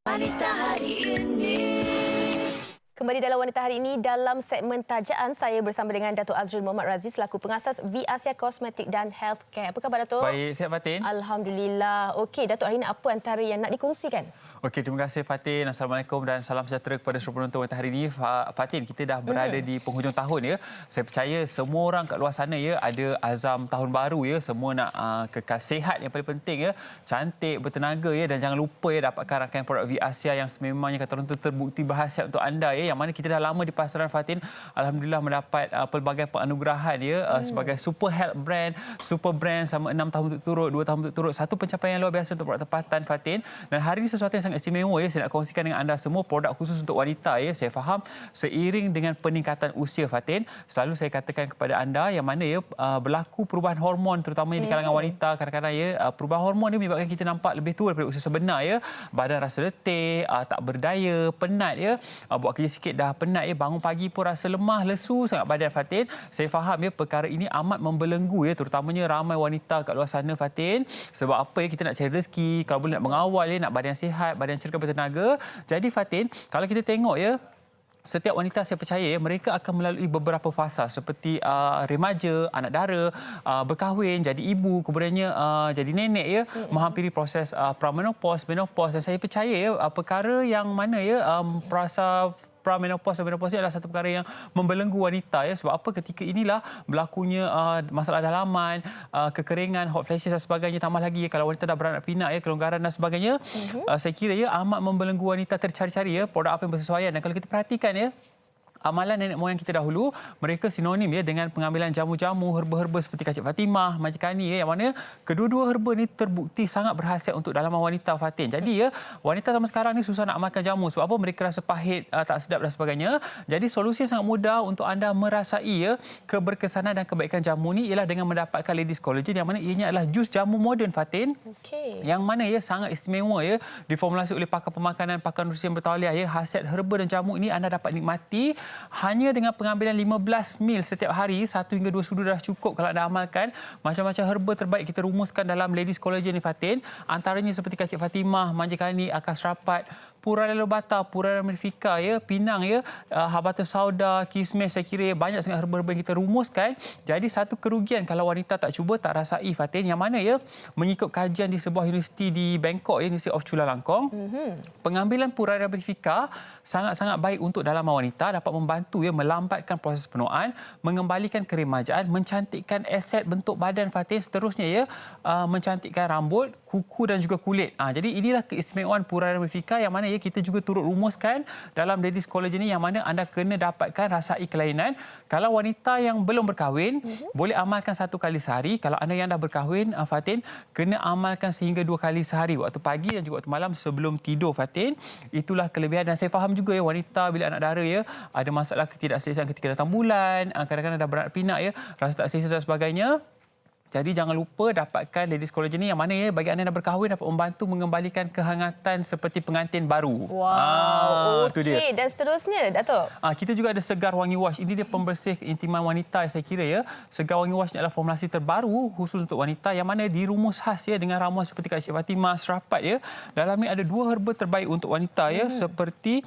Wanita hari ini. Kembali dalam Wanita Hari ini, dalam segmen tajaan saya bersama dengan Datuk Azril Muhammad Razif selaku pengasas V Asia Kosmetik dan Healthcare. Apa khabar Datuk? Baik, sihat Fatin. Alhamdulillah. Okey, Datuk, hari ini apa antara yang nak dikongsikan? Okey, terima kasih Fatin. Assalamualaikum dan salam sejahtera kepada seluruh penonton Wanita Hari ini. Fatin, kita dah berada di penghujung tahun ya. Saya percaya semua orang kat luar sana ya ada azam tahun baru ya. Semua nak kekal sihat yang paling penting ya. Cantik, bertenaga ya dan jangan lupa ya dapatkan rangkaian produk V Asia yang sememangnya kata orang tu terbukti berkhasiat untuk anda ya. Yang mana kita dah lama di pasaran Fatin. Alhamdulillah mendapat pelbagai penganugerahan ya sebagai super health brand, super brand selama 6 tahun berturut-turut, 2 tahun berturut-turut. Satu pencapaian yang luar biasa untuk produk tempatan Fatin. Dan hari ini sesuatu yang sangat istimewa ya, saya nak kongsikan dengan anda semua produk khusus untuk wanita ya. Saya faham seiring dengan peningkatan usia Fatin, selalu saya katakan kepada anda yang mana ya berlaku perubahan hormon terutamanya di kalangan wanita. Kadang-kadang ya perubahan hormon ni menyebabkan kita nampak lebih tua daripada usia sebenar ya. Badan rasa letih, tak berdaya, penat ya. Buat kerja sikit dah penat ya, bangun pagi pun rasa lemah, lesu sangat badan Fatin. Saya faham ya perkara ini amat membelenggu ya terutamanya ramai wanita kat luar sana Fatin. Sebab apa ya, kita nak cari rezeki, kalau boleh nak mengawal ya, nak badan sihat, badan cergas bertenaga. Jadi Fatin, kalau kita tengok ya, setiap wanita saya percaya mereka akan melalui beberapa fasa seperti remaja, anak dara, berkahwin, jadi ibu, kemudiannya jadi nenek ya, menghampiri proses pramenopause, menopause. Dan saya percaya ya perkara yang mana ya perasa pramenopause dan menopause adalah satu perkara yang membelenggu wanita ya. Sebab apa, ketika inilah berlakunya masalah dalaman, kekeringan, hot flashes dan sebagainya. Tambah lagi ya, kalau wanita dah beranak pinak ya, kelonggaran dan sebagainya. Saya kira ya amat membelenggu wanita tercari-cari ya produk apa yang bersesuaian. Dan kalau kita perhatikan ya, amalan nenek moyang kita dahulu, mereka sinonim ya dengan pengambilan jamu-jamu, herba-herba seperti kacip Fatimah, majikani ya, yang mana kedua-dua herba ni terbukti sangat berkhasiat untuk dalaman wanita Fatin. Jadi ya, wanita zaman sekarang ni susah nak makan jamu sebab apa? Mereka rasa pahit, tak sedap dan sebagainya. Jadi solusi yang sangat mudah untuk anda merasai ya keberkesanan dan kebaikan jamu ni ialah dengan mendapatkan Ladies Collagen, yang mana ianya adalah jus jamu moden Fatin. Yang mana ya sangat istimewa ya, diformulasi oleh pakar pemakanan, pakar nutrisi yang bertauliah ya. Khasiat herba dan jamu ini anda dapat nikmati hanya dengan pengambilan 15 ml setiap hari, 1 hingga 2 sudu dah cukup kalau anda amalkan. Macam-macam herba terbaik kita rumuskan dalam Ladies Collagen ni Fatin. Antaranya seperti Kacip Fatimah, Manja Kani, Akas Rapat, Purana Lobata, Purana Merifika, ya, Pinang, ya, Habatus Sauda, Kismes, saya kira banyak sangat herba-herba yang kita rumuskan. Jadi satu kerugian kalau wanita tak cuba, tak rasai Fatin, yang mana ya mengikut kajian di sebuah universiti di Bangkok, University of Chulalongkorn, pengambilan Purana Merifika sangat-sangat baik untuk dalaman wanita, dapat membantu ya melambatkan proses penuaan, mengembalikan keremajaan, mencantikkan aset bentuk badan Fatin, seterusnya ya mencantikkan rambut, kuku dan juga kulit. Jadi inilah keistimewaan Purana Merifika yang mana ya kita juga turut rumuskan dalam Ladies Collagen ini, yang mana anda kena dapatkan rasai kelainan. Kalau wanita yang belum berkahwin, boleh amalkan 1 kali sehari. Kalau anda yang dah berkahwin, Fatin, kena amalkan sehingga 2 kali sehari, waktu pagi dan juga waktu malam sebelum tidur Fatin. Itulah kelebihan, dan saya faham juga ya wanita bila anak dara ya ada masalah ketidakselesaan ketika datang bulan, kadang-kadang dah beranak pinak ya, rasa tak selesa dan sebagainya. Jadi jangan lupa dapatkan Ladies Collagen ni, yang mana ya bagi anda yang berkahwin dapat membantu mengembalikan kehangatan seperti pengantin baru. Wow, okey. Dan seterusnya, Datuk? Kita juga ada Segar Wangi Wash. Ini dia pembersih keintiman wanita, saya kira ya. Segar Wangi Wash ni adalah formulasi terbaru khusus untuk wanita, yang mana dirumus khas ya dengan ramuan seperti Kak Fatimah, Serapat ya. Dalam ni ada 2 herba terbaik untuk wanita ya, seperti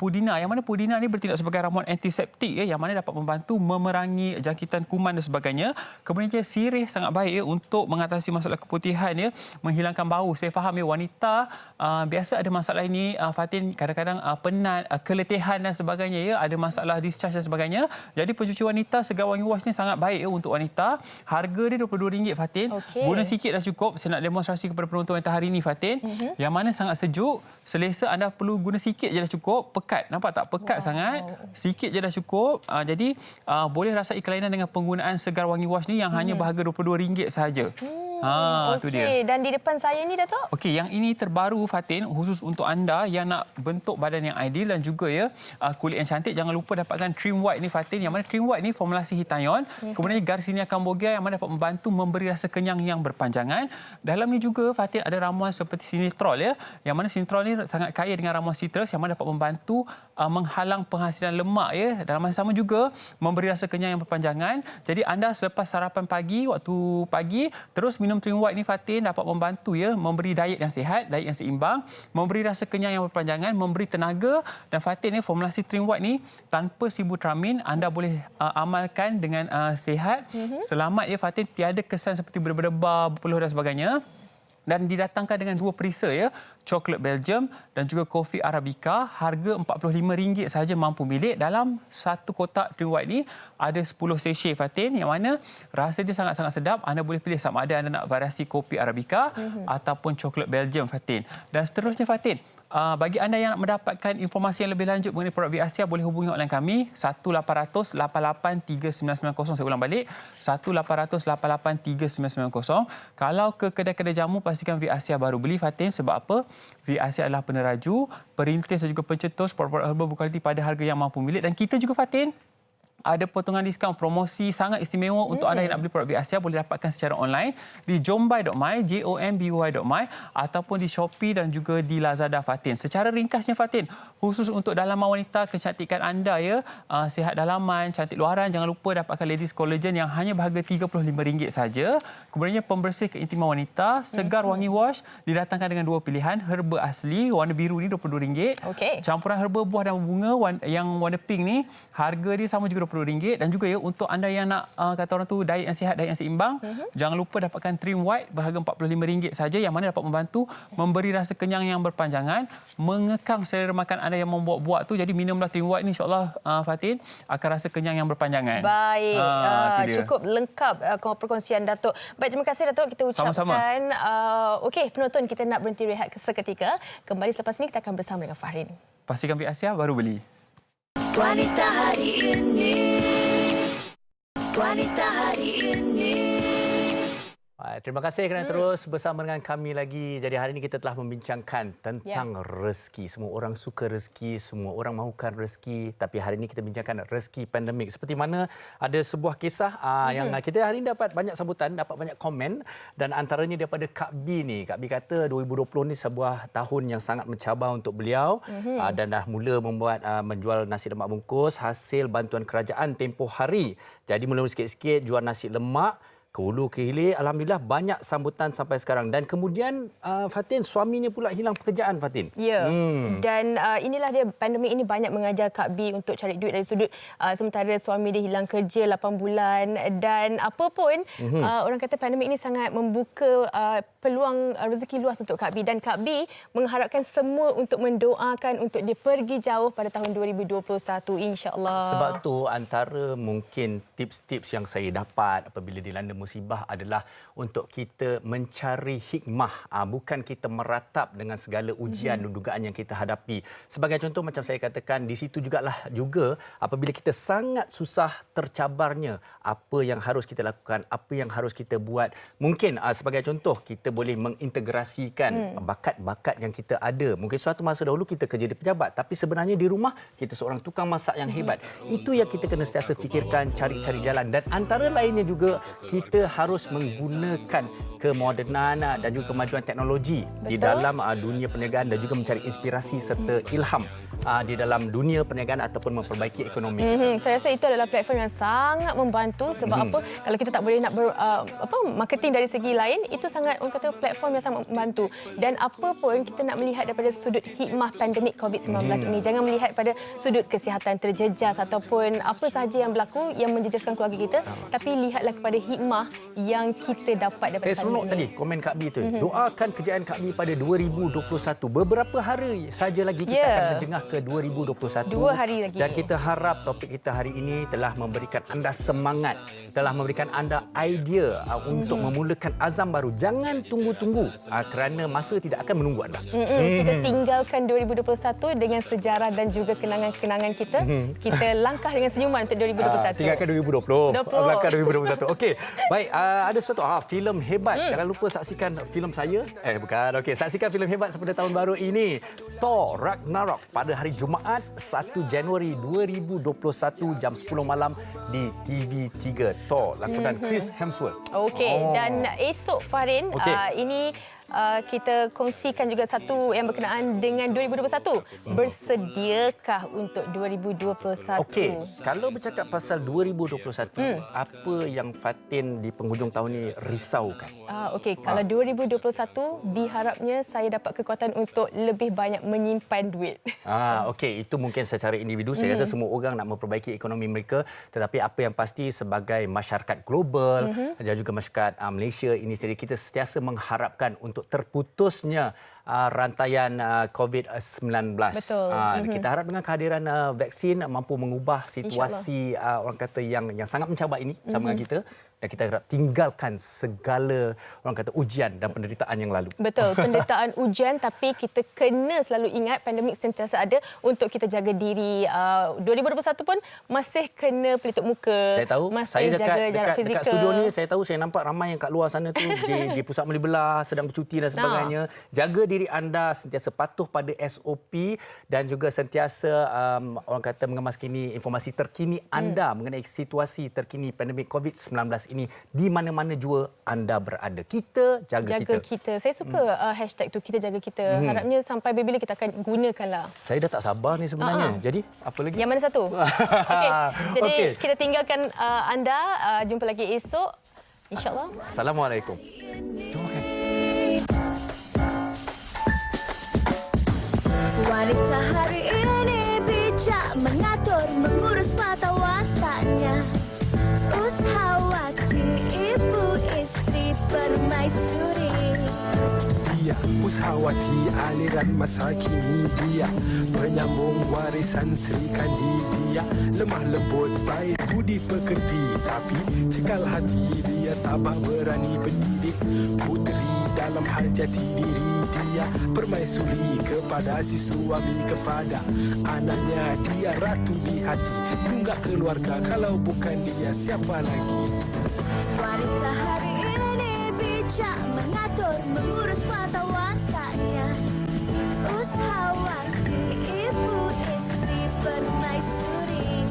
pudina, yang mana pudina ni bertindak sebagai ramuan antiseptik ya, yang mana dapat membantu memerangi jangkitan kuman dan sebagainya. Kemudian sirih sangat baik ya untuk mengatasi masalah keputihan ya, menghilangkan bau. Saya faham ya wanita biasa ada masalah ini Fatin, kadang-kadang penat, keletihan dan sebagainya ya, ada masalah discharge dan sebagainya. Jadi pencuci wanita Segar Wangi Wash ni sangat baik ya untuk wanita. Harga dia RM22 Fatin. Guna sikit dah cukup. Saya nak demonstrasi kepada penonton wanita hari ini Fatin. Yang mana sangat sejuk, selesa, anda perlu guna sikit je dah cukup. Pekat, nampak tak? Pekat sangat. Sikit je dah cukup. Jadi boleh rasai kelainan dengan penggunaan Segar Wangi Wash ni yang hanya berharga RM22 sahaja. Itu dia. Dan di depan saya ni, Datuk? Okey, yang ini terbaru Fatin, khusus untuk anda yang nak bentuk badan yang ideal dan juga ya kulit yang cantik. Jangan lupa dapatkan Trim White ni Fatin, yang mana Trim White ni formulasi Hitayon. Kemudian Garcinia Cambogia, yang mana dapat membantu memberi rasa kenyang yang berpanjangan. Dalam ni juga Fatin ada ramuan seperti Sinitrol ya, yang mana Sinitrol ni sangat kaya dengan ramuan citrus, yang mana dapat membantu menghalang penghasilan lemak ya. Dalam masa sama juga memberi rasa kenyang yang berpanjangan. Jadi anda selepas sarapan pagi, waktu pagi, terus minum Trim White ni Fatin dapat membantu ya memberi diet yang sihat, diet yang seimbang, memberi rasa kenyang yang berpanjangan, memberi tenaga. Dan Fatin ni formulasi Trim White ni tanpa sibutramin, anda boleh amalkan dengan sihat, selamat ya Fatin, tiada kesan seperti berdebar, berpeluh dan sebagainya. Dan didatangkan dengan 2 perisa ya, coklat Belgium dan juga kopi Arabica. Harga RM45 sahaja mampu milik. Dalam 1 kotak Trim White ni ada 10 sachet Fatin, yang mana rasa dia sangat-sangat sedap. Anda boleh pilih sama ada anda nak variasi kopi Arabica ataupun coklat Belgium Fatin. Dan seterusnya Fatin, bagi anda yang nak mendapatkan informasi yang lebih lanjut mengenai produk Viasia, boleh hubungi hotline kami 1-800-88-3990. Saya ulang balik, 1-800-88-3990. Kalau ke kedai-kedai jamu, pastikan Viasia baru beli Fatin. Sebab apa? Viasia adalah peneraju, perintis dan juga pencetus produk herba berkualiti pada harga yang mampu milik. Dan kita juga Fatin ada potongan diskaun promosi sangat istimewa untuk anda yang nak beli produk Viasia. Boleh dapatkan secara online di jombai.my, jomby.my, ataupun di Shopee dan juga di Lazada Fatin. Secara ringkasnya Fatin, khusus untuk dalaman wanita, kecantikan anda ya, sihat dalaman, cantik luaran, jangan lupa dapatkan Ladies Collagen yang hanya berharga RM35 saja. Kemudiannya pembersih keintiman wanita Segar Wangi Wash didatangkan dengan 2 pilihan, herba asli warna biru ni RM22. Campuran herba buah dan bunga yang warna pink ni harga dia sama juga RM20. Dan juga ya untuk anda yang nak kata orang tu diet yang sihat, diet yang seimbang, jangan lupa dapatkan Trim White berharga RM45 saja, yang mana dapat membantu memberi rasa kenyang yang berpanjangan, mengekang selera makan anda yang membuat-buat tu. Jadi minumlah Trim White ni, insya-Allah Fatin akan rasa kenyang yang berpanjangan. Baik, cukup lengkap perkongsian Datuk. Baik, terima kasih Datuk, kita ucapkan. Sama-sama. Okey, penonton, kita nak berhenti rehat seketika. Kembali selepas ini kita akan bersama dengan Fahrin. Pastikan Viasia baru beli. Wanita hari ini. Wanita hari ini. Terima kasih kerana terus bersama dengan kami lagi. Jadi hari ini kita telah membincangkan tentang rezeki. Semua orang suka rezeki, semua orang mahukan rezeki. Tapi hari ini kita bincangkan rezeki pandemik. Seperti mana ada sebuah kisah yang kita hari ini dapat banyak sambutan, dapat banyak komen. Dan antaranya daripada Kak B ni. Kak B kata 2020 ni sebuah tahun yang sangat mencabar untuk beliau. Dan dah mula menjual nasi lemak bungkus hasil bantuan kerajaan tempoh hari. Jadi mula sikit-sikit jual nasi lemak. Ke hulu ke hilir, alhamdulillah banyak sambutan sampai sekarang. Dan kemudian Fatin, suaminya pula hilang pekerjaan, Fatin. Ya, dan inilah dia, pandemik ini banyak mengajar Kak B untuk cari duit dari sudut sementara suami dia hilang kerja 8 bulan. Dan apa pun, orang kata pandemik ini sangat membuka peluang rezeki luas untuk Kak B. Dan Kak B mengharapkan semua untuk mendoakan untuk dia pergi jauh pada tahun 2021, insya-Allah. Sebab tu antara mungkin tips-tips yang saya dapat apabila dilanda musibah adalah untuk kita mencari hikmah, bukan kita meratap dengan segala ujian dan dugaan yang kita hadapi. Sebagai contoh macam saya katakan, di situ juga apabila kita sangat susah tercabarnya, apa yang harus kita lakukan, apa yang harus kita buat. Mungkin sebagai contoh kita boleh mengintegrasikan bakat-bakat yang kita ada. Mungkin suatu masa dahulu kita kerja di pejabat, tapi sebenarnya di rumah kita seorang tukang masak yang hebat. Itu yang kita kena sentiasa fikirkan, cari-cari jalan. Dan antara lainnya juga kita harus menggunakan kemodenan dan juga kemajuan teknologi di dalam dunia perniagaan dan juga mencari inspirasi serta ilham di dalam dunia perniagaan ataupun memperbaiki ekonomi. Saya rasa itu adalah platform yang sangat membantu. Sebab apa? Kalau kita tak boleh nak marketing dari segi lain, itu sangat orang kata platform yang sangat membantu. Dan apa pun kita nak melihat daripada sudut hikmah pandemik COVID-19 ini. Jangan melihat pada sudut kesihatan terjejas ataupun apa sahaja yang berlaku yang menjejaskan keluarga kita, tapi lihatlah kepada hikmah yang kita dapat daripada saya seronok tadi komen Kak B tu. Doakan kejayaan Kak B pada 2021. Beberapa hari saja lagi kita akan menjengah ke 2021. 2 hari lagi. Dan kita harap topik kita hari ini telah memberikan anda semangat, telah memberikan anda idea untuk memulakan azam baru. Jangan tunggu-tunggu kerana masa tidak akan menunggu anda. Kita tinggalkan 2021 dengan sejarah dan juga kenangan-kenangan kita. Kita langkah dengan senyuman untuk 2021. Tinggalkan 2020. Langkah 2021. Okey. Baik, ada satu filem hebat. Jangan lupa saksikan filem saya. Bukan. Okey, saksikan filem hebat pada tahun baru ini. Thor Ragnarok pada hari Jumaat 1 Januari 2021 jam 10 malam di TV3. Thor lakonan Chris Hemsworth. Okey, dan esok Farin, ini kita kongsikan juga satu yang berkenaan dengan 2021. Bersediakah untuk 2021? Okey, kalau bercakap pasal 2021, apa yang Fatin di penghujung tahun ini risaukan? Okey, kalau 2021 diharapnya saya dapat kekuatan untuk lebih banyak menyimpan duit. Okey, itu mungkin secara individu. Saya rasa semua orang nak memperbaiki ekonomi mereka, tetapi apa yang pasti sebagai masyarakat global dan juga masyarakat Malaysia ini sendiri, kita sentiasa mengharapkan untuk terputusnya rantaian COVID-19. Betul. Kita harap dengan kehadiran vaksin mampu mengubah situasi orang kata yang sangat mencabar ini bersama dengan kita. Dan kita harap tinggalkan segala orang kata ujian dan penderitaan yang lalu. Betul, penderitaan ujian, tapi kita kena selalu ingat pandemik sentiasa ada untuk kita jaga diri. 2021 pun masih kena pelitup muka. Saya tahu, masih saya jaga jarak fizikal. Dekat studio ni saya tahu, saya nampak ramai yang kat luar sana tu di pusat beli belah sedang bercuti dan sebagainya. Jaga diri anda, sentiasa patuh pada SOP dan juga sentiasa orang kata mengemas-kini informasi terkini anda mengenai situasi terkini pandemik COVID-19 ini di mana-mana jua anda berada. Kita jaga kita. Saya suka hashtag tu, kita jaga kita. Harapnya sampai bila kita akan gunakanlah. Saya dah tak sabar ni sebenarnya. Jadi apa lagi? Yang mana satu? Okey. Jadi kita tinggalkan anda. Jumpa lagi esok, insya-Allah. Assalamualaikum. Wanita hari ini bijak mengatur, mengurus mata wataknya. Ushawati, ibu istri permaisuri. Dia Ushawati, aliran masa kini dia penyambung warisan Sri Kandi. Dia lemah lembut, baik budi pekerti, tapi cekal hati dia tabah berani pendidik puteri dalam hal jati diri. Dia permaisuri kepada si suami, kepada anaknya. Dia ratu di hati, tunggak keluarga. Kalau bukan dia siapa lagi? Wanita hari ini bijak mengatur mengurus mata wataknya. Usahawati, ibu istri permaisuri.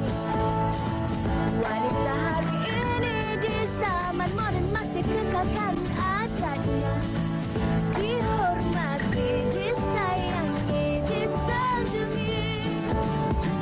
Wanita hari ini di zaman modern masih kekalkan adatnya. Dihormati, disayangi, disanjungi.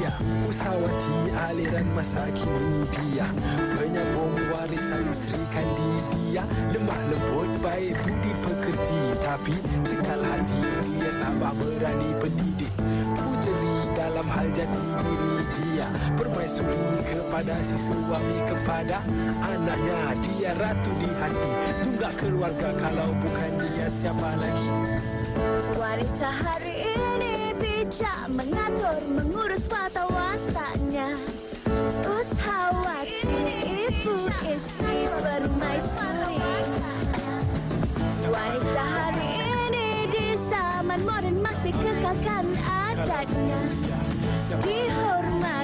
Dia usahawati aliran masa kini. Dia penyambung warisan Sri Kandi. Dia lemah lembut baik budi pekerti, tapi cekal hati dia tambah berani pendidik. Puteri dalam hal jati diri. Dia permaisuri kepada si suami, kepada anaknya. Dia ratu di hati, tunggak keluarga, kalau bukan dia siapa lagi. Wanita hari ini bijak mengatur mengurus mata wataknya. Usahawati, ibu istri permaisuri. Wanita hari ini di zaman modern masih kekalkan adatnya. Dihormati,